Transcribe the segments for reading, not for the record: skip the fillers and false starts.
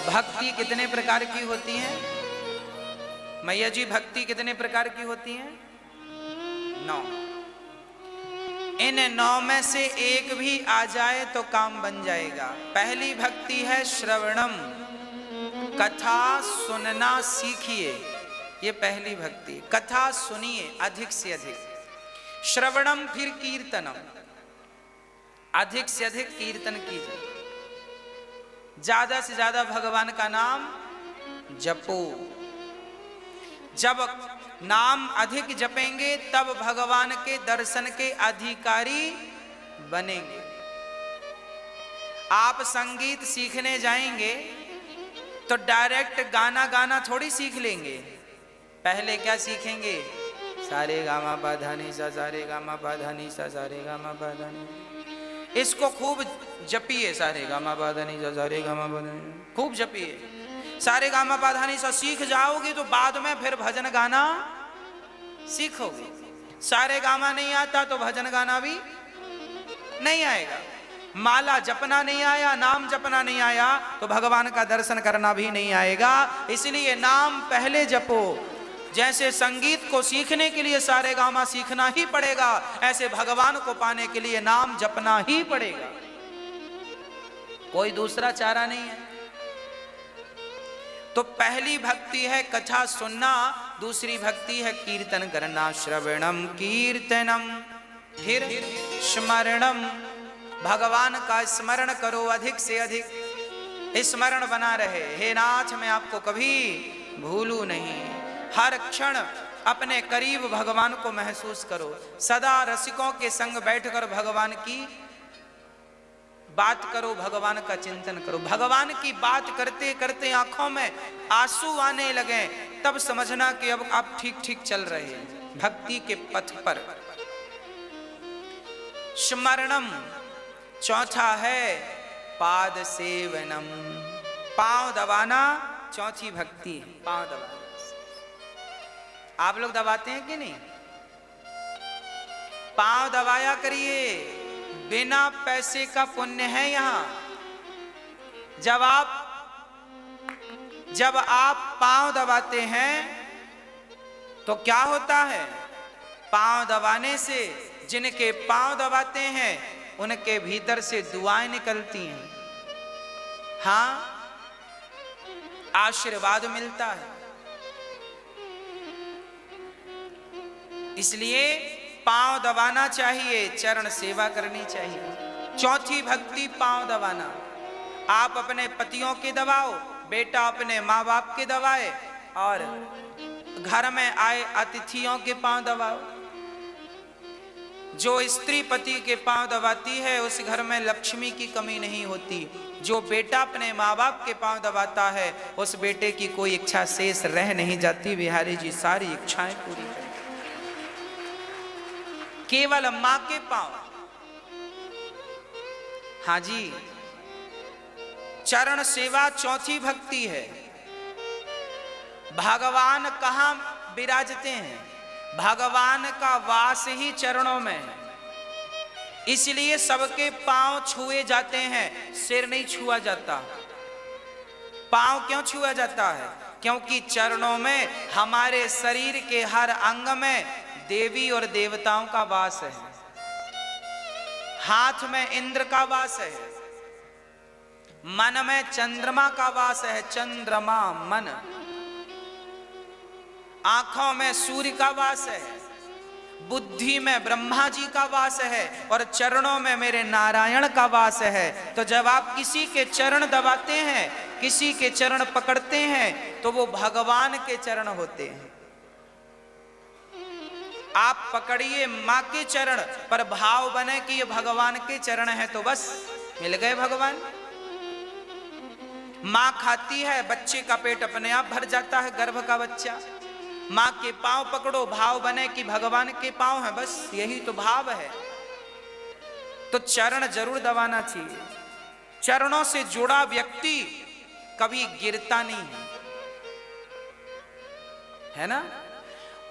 भक्ति कितने प्रकार की होती है मैया जी? भक्ति कितने प्रकार की होती है? 9। इन 9 में से एक भी आ जाए तो काम बन जाएगा। पहली भक्ति है श्रवणम, कथा सुनना सीखिए, ये पहली भक्ति। कथा सुनिए अधिक से अधिक। श्रवणम, फिर कीर्तनम, अधिक से अधिक कीर्तन कीजिए, ज्यादा से ज्यादा भगवान का नाम जपो। जब नाम अधिक जपेंगे तब भगवान के दर्शन के अधिकारी बनेंगे। आप संगीत सीखने जाएंगे तो डायरेक्ट गाना गाना थोड़ी सीख लेंगे। पहले क्या सीखेंगे? सारे गामा पा धा नी सा, सारे गामा पा धा नी सा, सारे गामा पा धा नी। इसको खूब जपिए, सारे गामा पा धा नी सा, सारे गामा पा धा नी, खूब जपिए। सारे गामा पा धा नी सा सीख जाओगे तो बाद में फिर भजन गाना सीखोगे। सारे गामा नहीं आता तो भजन गाना भी नहीं आएगा। माला जपना नहीं आया, नाम जपना नहीं आया तो भगवान का दर्शन करना भी नहीं आएगा। इसलिए नाम पहले जपो। जैसे संगीत को सीखने के लिए सारे गामा सीखना ही पड़ेगा, ऐसे भगवान को पाने के लिए नाम जपना ही पड़ेगा, कोई दूसरा चारा नहीं है। तो पहली भक्ति है कथा सुनना, दूसरी भक्ति है कीर्तन करना। श्रवणम कीर्तनम, फिर स्मरणम, भगवान का स्मरण करो अधिक से अधिक, स्मरण बना रहे। हे नाथ, मैं आपको कभी भूलू नहीं। हर क्षण अपने करीब भगवान को महसूस करो। सदा रसिकों के संग बैठकर भगवान की बात करो, भगवान का चिंतन करो। भगवान की बात करते करते आंखों में आंसू आने लगे तब समझना कि अब आप ठीक ठीक चल रहे हैं भक्ति के पथ पर। स्मरणम, चौथा है पाद सेवनम, पांव दबाना चौथी भक्ति है, पांव दबाना। आप लोग दबाते हैं कि नहीं? पांव दबाया करिए, बिना पैसे का पुण्य है यहां। जब आप पांव दबाते हैं तो क्या होता है? पांव दबाने से जिनके पांव दबाते हैं उनके भीतर से दुआएं निकलती हैं। हां, आशीर्वाद मिलता है। इसलिए पांव दबाना चाहिए, चरण सेवा करनी चाहिए। चौथी भक्ति पांव दबाना। आप अपने पतियों के दबाओ, बेटा अपने माँ बाप के दबाए, और घर में आए अतिथियों के पांव दबाओ। जो स्त्री पति के पांव दबाती है उस घर में लक्ष्मी की कमी नहीं होती। जो बेटा अपने माँ बाप के पांव दबाता है उस बेटे की कोई इच्छा शेष रह नहीं जाती। बिहारी जी सारी इच्छाएं पूरी करें। केवल मां के पांव। हां जी, चरण सेवा चौथी भक्ति है। भगवान कहां विराजते हैं? भगवान का वास ही चरणों में है। इसलिए सबके पांव छुए जाते हैं, सिर नहीं छुआ जाता। पांव क्यों छुआ जाता है? क्योंकि चरणों में हमारे शरीर के हर अंग में देवी और देवताओं का वास है। हाथ में इंद्र का वास है, मन में चंद्रमा का वास है, चंद्रमा मन। आंखों में सूर्य का वास है, बुद्धि में ब्रह्मा जी का वास है, और चरणों में मेरे नारायण का वास है। तो जब आप किसी के चरण दबाते हैं, किसी के चरण पकड़ते हैं, तो वो भगवान के चरण होते हैं। आप पकड़िए मां के चरण, पर भाव बने कि ये भगवान के चरण है तो बस मिल गए भगवान। मां खाती है, बच्चे का पेट अपने आप भर जाता है, गर्भ का बच्चा। मां के पांव पकड़ो, भाव बने कि भगवान के पांव है, बस यही तो भाव है। तो चरण जरूर दबाना चाहिए। चरणों से जुड़ा व्यक्ति कभी गिरता नहीं है ना?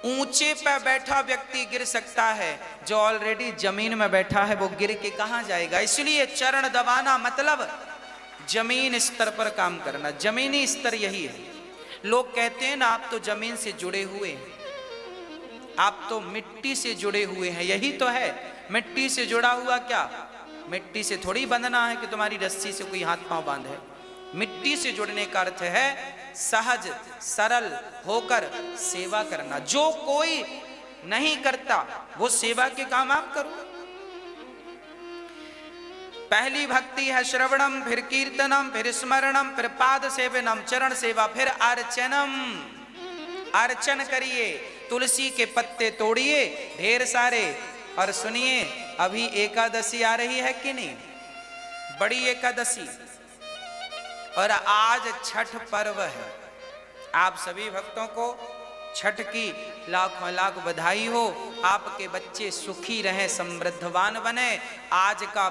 ऊंचे पर बैठा व्यक्ति गिर सकता है, जो ऑलरेडी जमीन में बैठा है वो गिर के कहां जाएगा? इसलिए चरण दबाना मतलब जमीन स्तर पर काम करना, जमीनी स्तर यही है। लोग कहते हैं ना आप तो जमीन से जुड़े हुए हैं, आप तो मिट्टी से जुड़े हुए हैं, यही तो है। मिट्टी से जुड़ा हुआ क्या? मिट्टी से थोड़ी बंधना है कि तुम्हारी रस्सी से कोई हाथ पांव बांधे। मिट्टी से जुड़ने का अर्थ है सहज सरल होकर सेवा करना। जो कोई नहीं करता वो सेवा के काम आप करो। पहली भक्ति है श्रवणम, फिर कीर्तनम, फिर स्मरणम, फिर पाद सेवनम, चरण सेवा, फिर अर्चनम। अर्चन करिए, तुलसी के पत्ते तोड़िए ढेर सारे। और सुनिए, अभी एकादशी आ रही है कि नहीं, बड़ी एकादशी, और आज छठ पर्व है। आप सभी भक्तों को छठ की लाखों लाख बधाई हो। आपके बच्चे सुखी रहें, समृद्धवान बने। आज का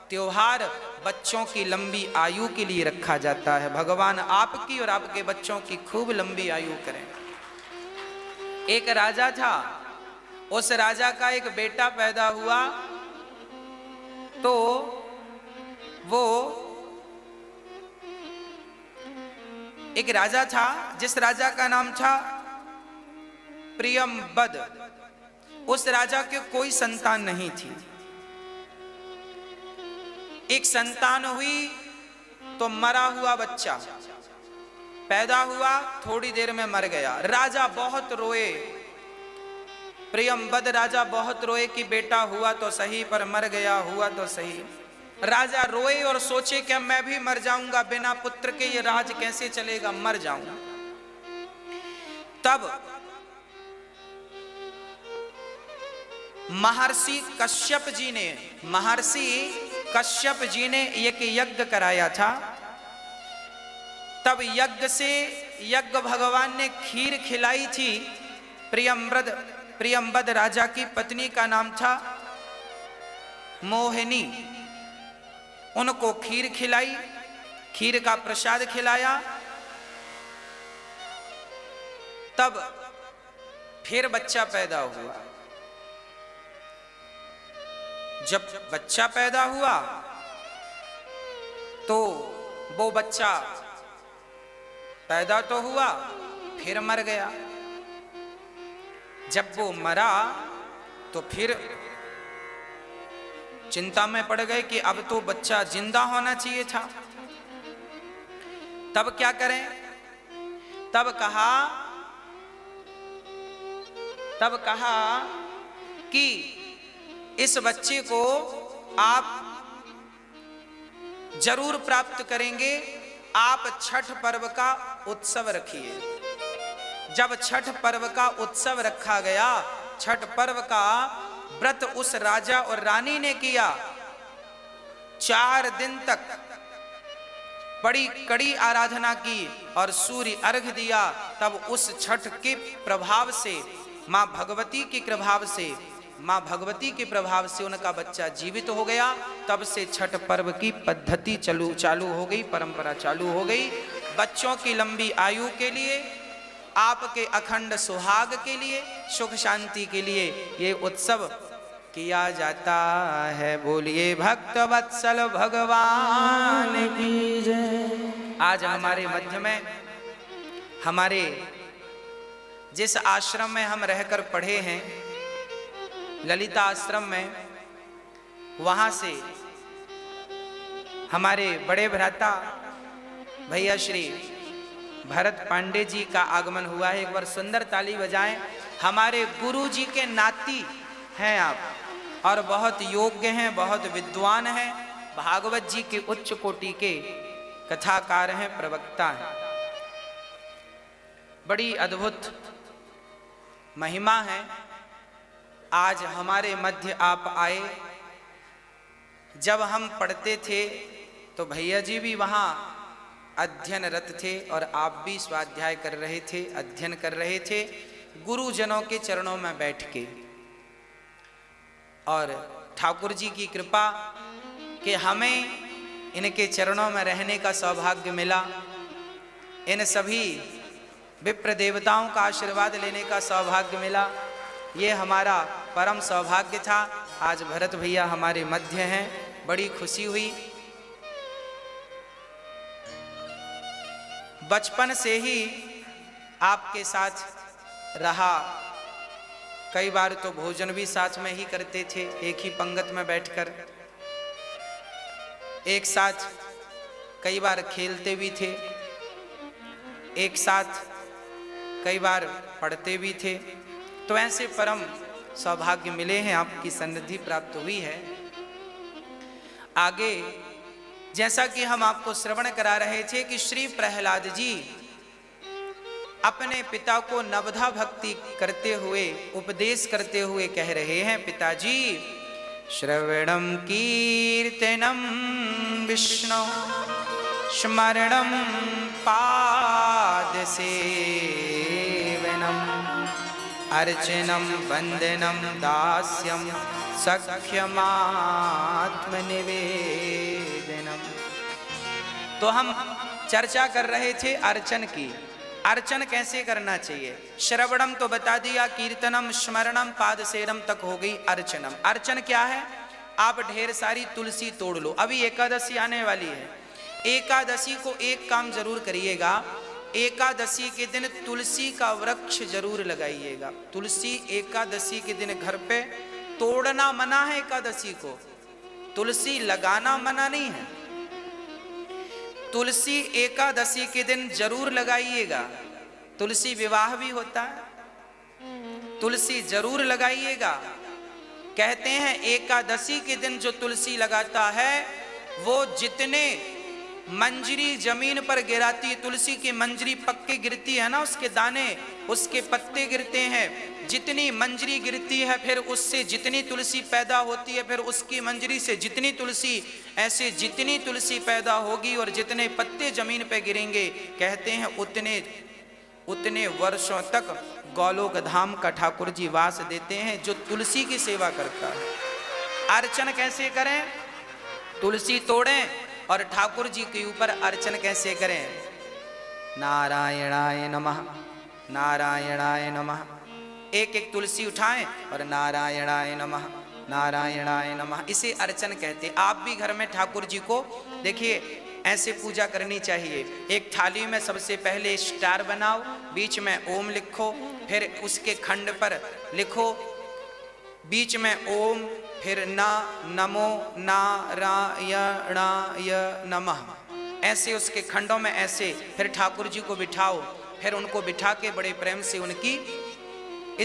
त्योहार बच्चों की लंबी आयु के लिए रखा जाता है। भगवान आपकी और आपके बच्चों की खूब लंबी आयु करें। एक राजा था, उस राजा का एक बेटा पैदा हुआ, तो वो एक राजा था जिस राजा का नाम था प्रियंबद। उस राजा के कोई संतान नहीं थी। एक संतान हुई तो मरा हुआ बच्चा पैदा हुआ, थोड़ी देर में मर गया। राजा बहुत रोए, प्रियंबद राजा बहुत रोए कि बेटा हुआ तो सही पर मर गया, हुआ तो सही। राजा रोए और सोचे कि मैं भी मर जाऊंगा, बिना पुत्र के ये राज कैसे चलेगा, मर जाऊंगा। तब महर्षि कश्यप जी ने एक यज्ञ कराया था। तब यज्ञ भगवान ने खीर खिलाई थी। प्रियंबद राजा की पत्नी का नाम था मोहिनी। उनको खीर खिलाई, खीर का प्रसाद खिलाया। तब फिर बच्चा पैदा हुआ। जब बच्चा पैदा हुआ तो वो बच्चा पैदा तो हुआ, फिर मर गया। जब वो मरा तो फिर चिंता में पड़ गए कि अब तो बच्चा जिंदा होना चाहिए था। तब क्या करें? तब कहा कि इस बच्चे को आप जरूर प्राप्त करेंगे, आप छठ पर्व का उत्सव रखिए। जब छठ पर्व का उत्सव रखा गया, छठ पर्व का व्रत उस राजा और रानी ने किया। 4 दिन तक बड़ी कड़ी आराधना की और सूर्य अर्घ दिया। तब उस छठ के प्रभाव से, मां भगवती के प्रभाव से उनका बच्चा जीवित हो गया। तब से छठ पर्व की पद्धति चालू हो गई, परंपरा चालू हो गई। बच्चों की लंबी आयु के लिए, आपके अखंड सुहाग के लिए, सुख शांति के लिए ये उत्सव किया जाता है। बोलिए भक्त वत्सल भगवान की जय। आज हमारे मध्य में, हमारे जिस आश्रम में हम रहकर पढ़े हैं, ललिता आश्रम में, वहां से हमारे बड़े भ्राता भैया श्री भरत पांडे जी का आगमन हुआ है। एक बार सुंदर ताली बजाएं। हमारे गुरु जी के नाती हैं आप, और बहुत योग्य हैं, बहुत विद्वान हैं, भागवत जी के उच्च कोटि के कथाकार हैं, प्रवक्ता हैं। बड़ी अद्भुत महिमा है। आज हमारे मध्य आप आए। जब हम पढ़ते थे तो भैया जी भी वहाँ अध्ययनरत थे और आप भी स्वाध्याय कर रहे थे, अध्ययन कर रहे थे गुरुजनों के चरणों में बैठ के। और ठाकुर जी की कृपा कि हमें इनके चरणों में रहने का सौभाग्य मिला। इन सभी विप्र देवताओं का आशीर्वाद लेने का सौभाग्य मिला। ये हमारा परम सौभाग्य था। आज भरत भैया हमारे मध्य हैं, बड़ी खुशी हुई। बचपन से ही आपके साथ रहा। कई बार तो भोजन भी साथ में ही करते थे, एक ही पंगत में बैठकर, एक साथ कई बार खेलते भी थे, एक साथ कई बार पढ़ते भी थे। तो ऐसे परम सौभाग्य मिले हैं, आपकी सन्निधि प्राप्त हुई है। आगे जैसा कि हम आपको श्रवण करा रहे थे कि श्री प्रहलाद जी अपने पिता को नवधा भक्ति करते हुए, उपदेश करते हुए कह रहे हैं, पिताजी श्रवणम कीर्तनम विष्णु स्मरणम पाद सेवनम अर्चनम वंदनम दास्यम सख्यमात्मनिवेदनम। तो हम चर्चा कर रहे थे अर्चन की। अर्चन कैसे करना चाहिए? श्रवणम तो बता दिया, कीर्तनम स्मरणम पाद सेवनम तक हो गई अर्चनम। अर्चन क्या है? आप ढेर सारी तुलसी तोड़ लो। अभी एकादशी आने वाली है, एकादशी को एक काम जरूर करिएगा, एकादशी के दिन तुलसी का वृक्ष जरूर लगाइएगा। तुलसी एकादशी के दिन घर पे तोड़ना मना है, एकादशी को तुलसी लगाना मना नहीं है। तुलसी एकादशी के दिन जरूर लगाइएगा। तुलसी विवाह भी होता है, तुलसी जरूर लगाइएगा। कहते हैं एकादशी के दिन जो तुलसी लगाता है वो जितने मंजरी जमीन पर गिराती, तुलसी की मंजरी पक्के गिरती है ना, उसके दाने, उसके पत्ते गिरते हैं, जितनी मंजरी गिरती है फिर उससे जितनी तुलसी पैदा होती है, फिर उसकी मंजरी से जितनी तुलसी, ऐसे जितनी तुलसी पैदा होगी और जितने पत्ते जमीन पे गिरेंगे, कहते हैं उतने वर्षों तक गोलोक धाम का ठाकुर जी वास देते हैं, जो तुलसी की सेवा करता है। अर्चन कैसे करें? तुलसी तोड़ें और ठाकुर जी के ऊपर अर्चन कैसे करें? नारायणाय नमः, नारायणाय नमः। एक एक तुलसी उठाएं और नारायणाय नमः, नारायणाय नमः, इसे अर्चन कहते। आप भी घर में ठाकुर जी को देखिए ऐसे पूजा करनी चाहिए। एक थाली में सबसे पहले स्टार बनाओ, बीच में ओम लिखो, फिर उसके खंड पर लिखो बीच में ओम, फिर ना, नमो नारायणाय नमः, ऐसे उसके खंडों में ऐसे। फिर ठाकुर जी को बिठाओ, फिर उनको बिठा के बड़े प्रेम से उनकी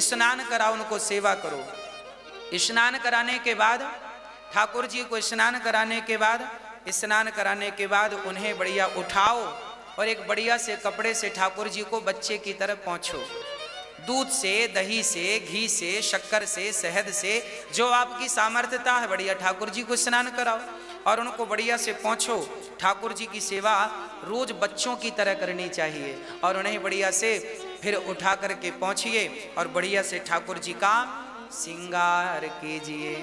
स्नान कराओ, उनको सेवा करो। स्नान कराने के बाद ठाकुर जी को स्नान कराने के बाद उन्हें बढ़िया उठाओ और एक बढ़िया से कपड़े से ठाकुर जी को बच्चे की तरफ पहुँचो। दूध से, दही से, घी से, शक्कर से, शहद से, जो आपकी सामर्थ्यता है, बढ़िया ठाकुर जी को स्नान कराओ और उनको बढ़िया से पहुँचो। ठाकुर जी की सेवा रोज बच्चों की तरह करनी चाहिए और उन्हें बढ़िया से फिर उठा करके पहुँचिए और बढ़िया से ठाकुर जी का श्रृंगार कीजिए,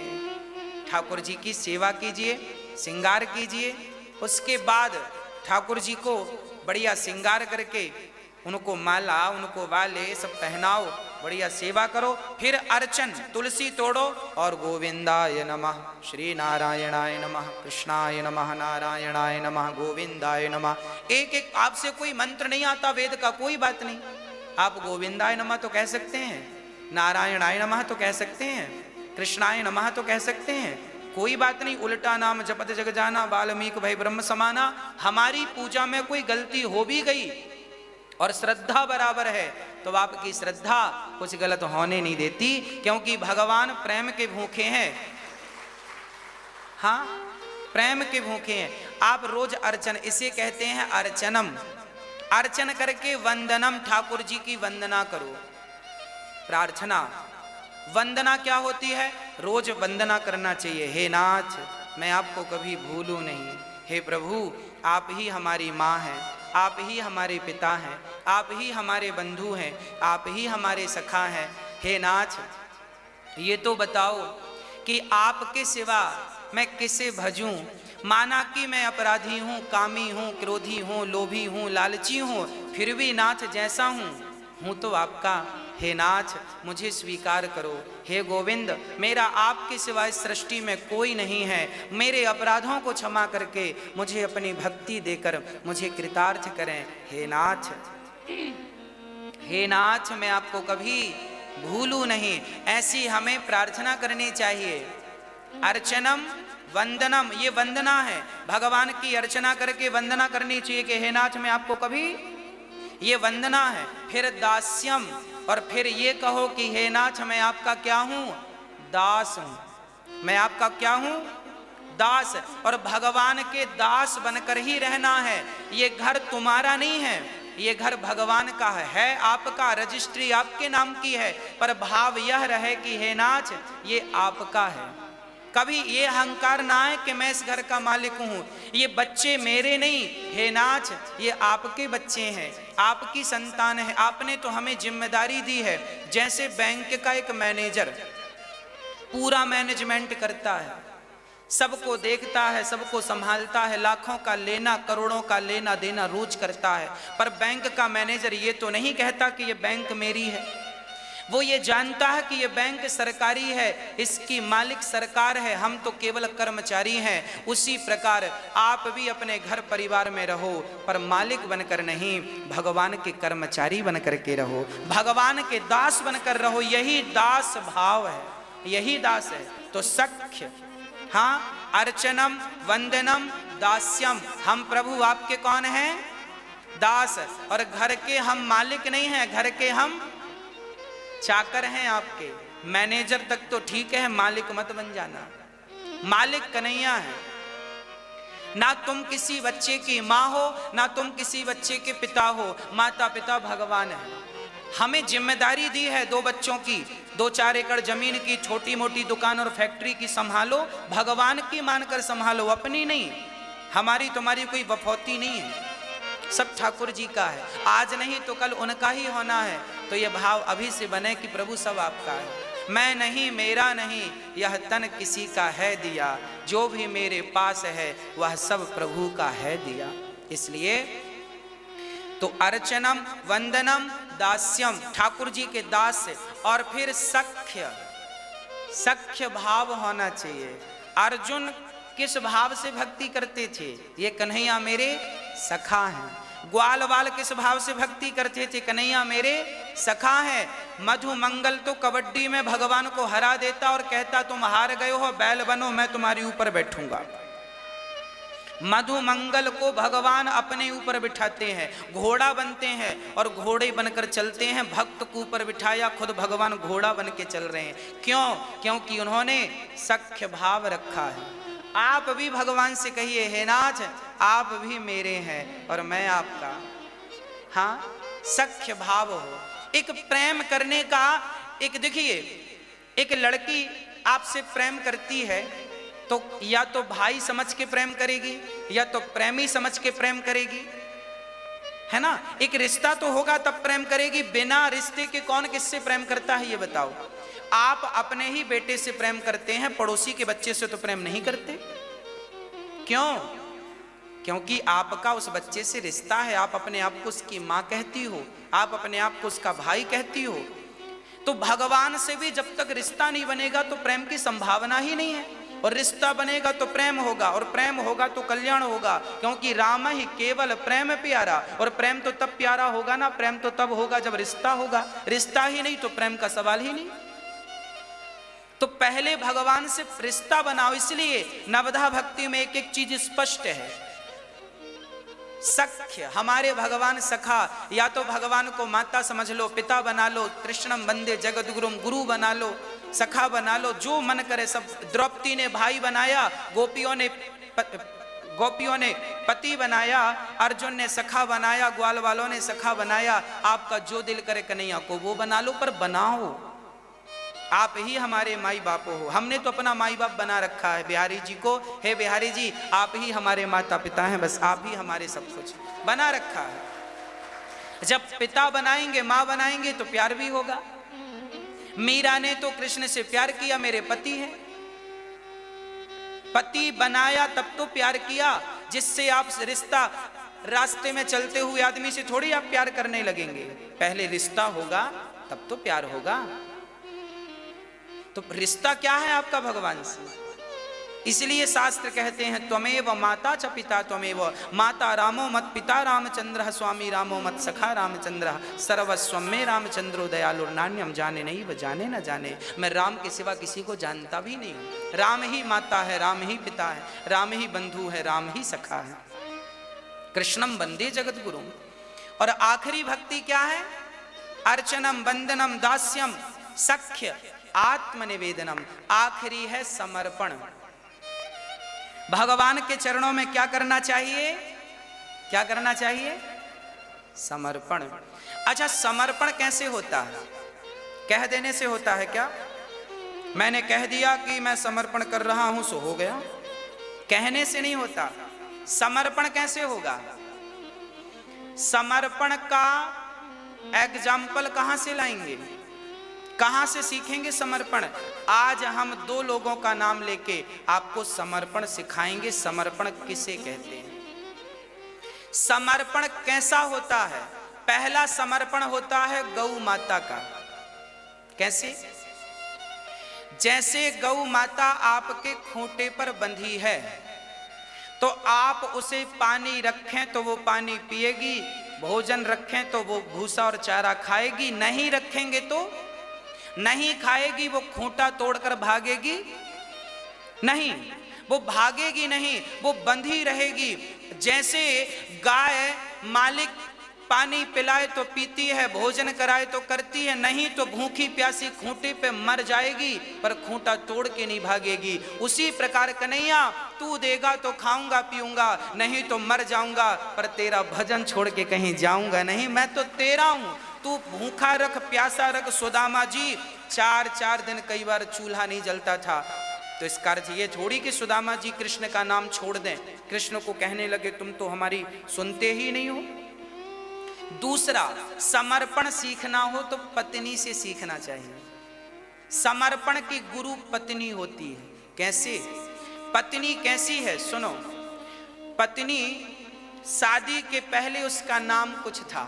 ठाकुर जी की सेवा कीजिए, श्रृंगार कीजिए। उसके बाद ठाकुर जी को बढ़िया श्रृंगार करके उनको माला, उनको वाले सब पहनाओ, बढ़िया सेवा करो। फिर अर्चन, तुलसी तोड़ो और गोविंदाय नमः, श्री नारायणाय नमः, कृष्णाय नमः, नारायणाय नमः, गोविंदाय नमः। एक एक, आपसे कोई मंत्र नहीं आता वेद का, कोई बात नहीं, आप गोविंदाय नमः तो कह सकते हैं, नारायणाय नमः तो कह सकते हैं, कृष्णाय नमः तो कह सकते हैं, कोई बात नहीं। उल्टा नाम जपत जग जाना, वाल्मीकि भई ब्रह्म समाना। हमारी पूजा में कोई गलती हो भी गई और श्रद्धा बराबर है तो आपकी श्रद्धा कुछ गलत होने नहीं देती, क्योंकि भगवान प्रेम के भूखे हैं। हाँ, प्रेम के भूखे हैं। आप रोज अर्चन, इसे कहते हैं अर्चनम। अर्चन करके वंदनम, ठाकुर जी की वंदना करो। प्रार्थना, वंदना क्या होती है? रोज वंदना करना चाहिए। हे नाथ, मैं आपको कभी भूलूं नहीं। हे प्रभु, आप ही हमारी माँ हैं, आप ही हमारे पिता हैं, आप ही हमारे बंधु हैं, आप ही हमारे सखा हैं। हे नाथ, ये तो बताओ कि आपके सिवा मैं किसे भजूं? माना कि मैं अपराधी हूँ, कामी हूँ, क्रोधी हूँ, लोभी हूँ, लालची हूँ, फिर भी नाथ जैसा हूँ तो आपका हे नाथ मुझे स्वीकार करो। हे गोविंद मेरा आपके सिवाय सृष्टि में कोई नहीं है, मेरे अपराधों को क्षमा करके मुझे अपनी भक्ति देकर मुझे कृतार्थ करें। हे नाथ मैं आपको कभी भूलूं नहीं, ऐसी हमें प्रार्थना करनी चाहिए। अर्चनम वंदनम, ये वंदना है, भगवान की अर्चना करके वंदना करनी चाहिए कि हे नाथ मैं आपको कभी, ये वंदना है। फिर दास्यम, और फिर ये कहो कि हे नाथ मैं आपका क्या हूं, दास हूं। मैं आपका क्या हूं, दास। और भगवान के दास बनकर ही रहना है। ये घर तुम्हारा नहीं है, ये घर भगवान का है आपका, रजिस्ट्री आपके नाम की है, पर भाव यह रहे कि हे नाथ ये आपका है। कभी ये अहंकार ना है कि मैं इस घर का मालिक हूं, ये बच्चे मेरे नहीं, हे नाथ ये आपके बच्चे हैं, आपकी संतान है। आपने तो हमें जिम्मेदारी दी है, जैसे बैंक का एक मैनेजर पूरा मैनेजमेंट करता है, सबको देखता है, सबको संभालता है, लाखों का लेना करोड़ों का लेना देना रोज करता है, पर बैंक का मैनेजर ये तो नहीं कहता कि ये बैंक मेरी है। वो ये जानता है कि ये बैंक सरकारी है, इसकी मालिक सरकार है, हम तो केवल कर्मचारी हैं। उसी प्रकार आप भी अपने घर परिवार में रहो, पर मालिक बनकर नहीं, भगवान के कर्मचारी बनकर के रहो, भगवान के दास बनकर रहो। यही दास भाव है, यही दास है। तो सख्य, हाँ, अर्चनम वंदनम दास्यम, हम प्रभु आपके कौन हैं, दास। और घर के हम मालिक नहीं हैं, घर के हम चाकर हैं आपके। मैनेजर तक तो ठीक है, मालिक मत बन जाना। मालिक कन्हैया है। ना तुम किसी बच्चे की माँ हो, ना तुम किसी बच्चे के पिता हो, माता पिता भगवान है। हमें जिम्मेदारी दी है 2 बच्चों की, 2-4 एकड़ जमीन की, छोटी मोटी दुकान और फैक्ट्री की संभालो, भगवान की मानकर संभालो, अपनी नहीं। हमारी तुम्हारी कोई वफौती नहीं है, सब ठाकुर जी का है। आज नहीं तो कल उनका ही होना है। तो ये भाव अभी से बने कि प्रभु सब आपका है। मैं नहीं, मेरा नहीं, यह तन किसी का है दिया, जो भी मेरे पास है वह सब प्रभु का है दिया। इसलिए तो अर्चनम वंदनम दास्यम, ठाकुर जी के दास से। और फिर सख्य, सख्य भाव होना चाहिए। अर्जुन किस भाव से भक्ति करते थे, ये कन्हैया मेरे सखा हैं। ग्वाल वाल किस भाव से भक्ति करते थे, कन्हैया मेरे सखा है। मधु मंगल तो कबड्डी में भगवान को हरा देता और कहता तुम हार गए हो, बैल बनो, मैं तुम्हारे ऊपर बैठूंगा। मधु मंगल को भगवान अपने ऊपर बिठाते हैं, घोड़ा बनते हैं और घोड़े बनकर चलते हैं। भक्त को ऊपर बिठाया, खुद भगवान घोड़ा बन के चल रहे हैं। क्यों? क्योंकि उन्होंने सख्य भाव रखा है। आप भी भगवान से कहिए, हे नाथ आप भी मेरे हैं और मैं आपका। हाँ, सख्य भाव हो, एक प्रेम करने का। एक देखिए, एक लड़की आपसे प्रेम करती है तो या तो भाई समझ के प्रेम करेगी या तो प्रेमी समझ के प्रेम करेगी, है ना। एक रिश्ता तो होगा तब प्रेम करेगी, बिना रिश्ते के कौन किससे प्रेम करता है ये बताओ। आप अपने ही बेटे से प्रेम करते हैं, पड़ोसी के बच्चे से तो प्रेम नहीं करते। क्यों? क्योंकि आपका उस बच्चे से रिश्ता है। आप अपने आप को उसकी माँ कहती हो, आप अपने आप को उसका भाई कहती हो। तो भगवान से भी जब तक रिश्ता नहीं बनेगा तो प्रेम की संभावना ही नहीं है। और रिश्ता बनेगा तो प्रेम होगा, और प्रेम होगा तो कल्याण होगा। क्योंकि राम ही केवल प्रेम प्यारा, और प्रेम तो तब प्यारा होगा ना, प्रेम तो तब होगा जब रिश्ता होगा। रिश्ता ही नहीं तो प्रेम का सवाल ही नहीं। तो पहले भगवान से रिश्ता बनाओ। इसलिए नवधा भक्ति में एक एक चीज स्पष्ट है। सख्य, हमारे भगवान सखा, या तो भगवान को माता समझ लो, पिता बना लो, कृष्णम वंदे जगद्गुरुम, गुरु बना लो, सखा बना लो, जो मन करे सब। द्रौपदी ने भाई बनाया, गोपियों ने पति बनाया, अर्जुन ने सखा बनाया, ग्वाल वालों ने सखा बनाया। आपका जो दिल करे कन्हैया को वो बना लो, पर बनाओ। आप ही हमारे माई बाप हो। हमने तो अपना माई बाप बना रखा है बिहारी जी को। हे बिहारी जी, आप ही हमारे माता पिता हैं, बस आप ही हमारे सब कुछ बना रखा है। जब पिता बनाएंगे, माँ बनाएंगे तो प्यार भी होगा। मीरा ने तो कृष्ण से प्यार किया, मेरे पति हैं। पति बनाया तब तो प्यार किया, जिससे आप रिश्ता, रास्ते में चलते हुए आदमी से थोड़ी आप प्यार करने लगेंगे। पहले रिश्ता होगा तब तो प्यार होगा। तो रिश्ता क्या है आपका भगवान से? इसलिए शास्त्र कहते हैं त्वमेव माता च पिता त्वमेव, माता रामो मत पिता रामचंद्र, स्वामी रामो मत सखा रामचंद्र, सर्वस्वम में रामचंद्रो दयालु नान्यम जाने नहीं व जाने न जाने। मैं राम के सिवा किसी को जानता भी नहीं हूँ। राम ही माता है, राम ही पिता है, राम ही बंधु है, राम ही सखा है। कृष्णम वंदे जगत गुरु। और आखिरी भक्ति क्या है? अर्चनम वंदनम दास्यम सख्य आत्मनिवेदनम। आखिरी है समर्पण। भगवान के चरणों में क्या करना चाहिए? क्या करना चाहिए? समर्पण। अच्छा, समर्पण कैसे होता है? कह देने से होता है क्या? मैंने कह दिया कि मैं समर्पण कर रहा हूं सो हो गया, कहने से नहीं होता। समर्पण कैसे होगा? समर्पण का एग्जाम्पल कहां से लाएंगे, कहां से सीखेंगे समर्पण? आज हम दो लोगों का नाम लेके आपको समर्पण सिखाएंगे। समर्पण किसे कहते हैं, समर्पण कैसा होता है? पहला समर्पण होता है गौ माता का। कैसे? जैसे गौ माता आपके खूंटे पर बंधी है, तो आप उसे पानी रखें तो वो पानी पिएगी, भोजन रखें तो वो भूसा और चारा खाएगी, नहीं रखेंगे तो नहीं खाएगी। वो खूंटा तोड़कर भागेगी नहीं, वो भागेगी नहीं, वो बंधी रहेगी। जैसे गाय मालिक पानी पिलाए तो पीती है, भोजन कराए तो करती है, नहीं तो भूखी प्यासी खूंटे पे मर जाएगी, पर खूंटा तोड़ के नहीं भागेगी। उसी प्रकार कन्हैया, तू देगा तो खाऊंगा पीऊंगा, नहीं तो मर जाऊंगा, पर तेरा भजन छोड़ के कहीं जाऊंगा नहीं। मैं तो तेरा हूं, तू भूखा रख प्यासा रख। सुदामा जी 4 दिन कई बार चूल्हा नहीं जलता था, तो इसका अर्थ ये थोड़ी कि सुदामा जी कृष्ण का नाम छोड़ दें, कृष्ण को कहने लगे तुम तो हमारी सुनते ही नहीं हो। दूसरा, समर्पण सीखना हो तो पत्नी से सीखना चाहिए। समर्पण की गुरु पत्नी होती है। कैसे? पत्नी कैसी है सुनो। पत्नी शादी के पहले उसका नाम कुछ था,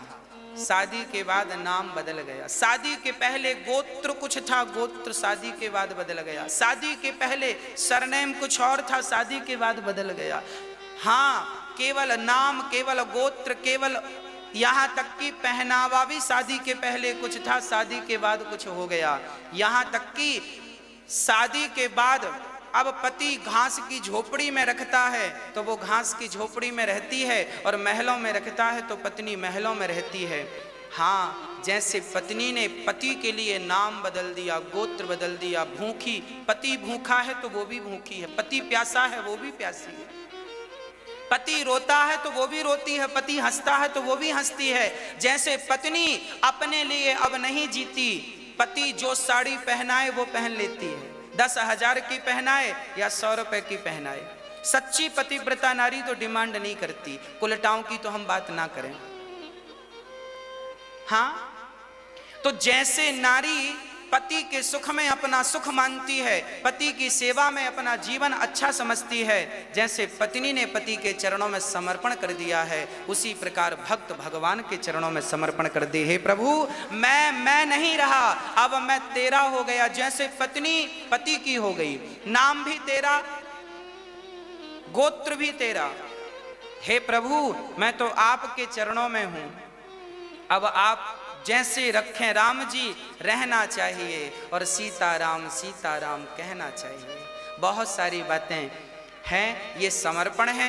शादी के बाद नाम बदल गया। शादी के पहले गोत्र कुछ था, गोत्र शादी के बाद बदल गया। शादी के पहले सरनेम कुछ और था, शादी के बाद बदल गया। हाँ, केवल नाम, केवल गोत्र, केवल यहाँ तक कि पहनावा भी शादी के पहले कुछ था, शादी के बाद कुछ हो गया। यहाँ तक कि शादी के बाद अब पति घास की झोपड़ी में रखता है तो वो घास की झोपड़ी में रहती है, और महलों में रखता है तो पत्नी महलों में रहती है। हाँ, जैसे पत्नी ने पति के लिए नाम बदल दिया, गोत्र बदल दिया। भूखी, पति भूखा है तो वो भी भूखी है, पति प्यासा है वो भी प्यासी है, पति रोता है तो वो भी रोती है, पति हंसता है तो वो भी हंसती है। जैसे पत्नी अपने लिए अब नहीं जीती, पति जो साड़ी पहनाए वो पहन लेती है, 10,000 की पहनाए या 100 रुपए की पहनाए। सच्ची पतिव्रता नारी तो डिमांड नहीं करती। कुलटाओं की तो हम बात ना करें। हाँ, तो जैसे नारी पति के सुख में अपना सुख मानती है, पति की सेवा में अपना जीवन अच्छा समझती है, जैसे पत्नी ने पति के चरणों में समर्पण कर दिया है, उसी प्रकार भक्त भगवान के चरणों में समर्पण कर दे। हे प्रभु, मैं नहीं रहा, अब मैं तेरा हो गया। जैसे पत्नी पति की हो गई, नाम भी तेरा, गोत्र भी तेरा। हे प्रभु, मैं तो आपके चरणों में हूं, अब आप जैसे रखें राम जी रहना चाहिए, और सीताराम सीताराम कहना चाहिए। बहुत सारी बातें हैं, ये समर्पण है।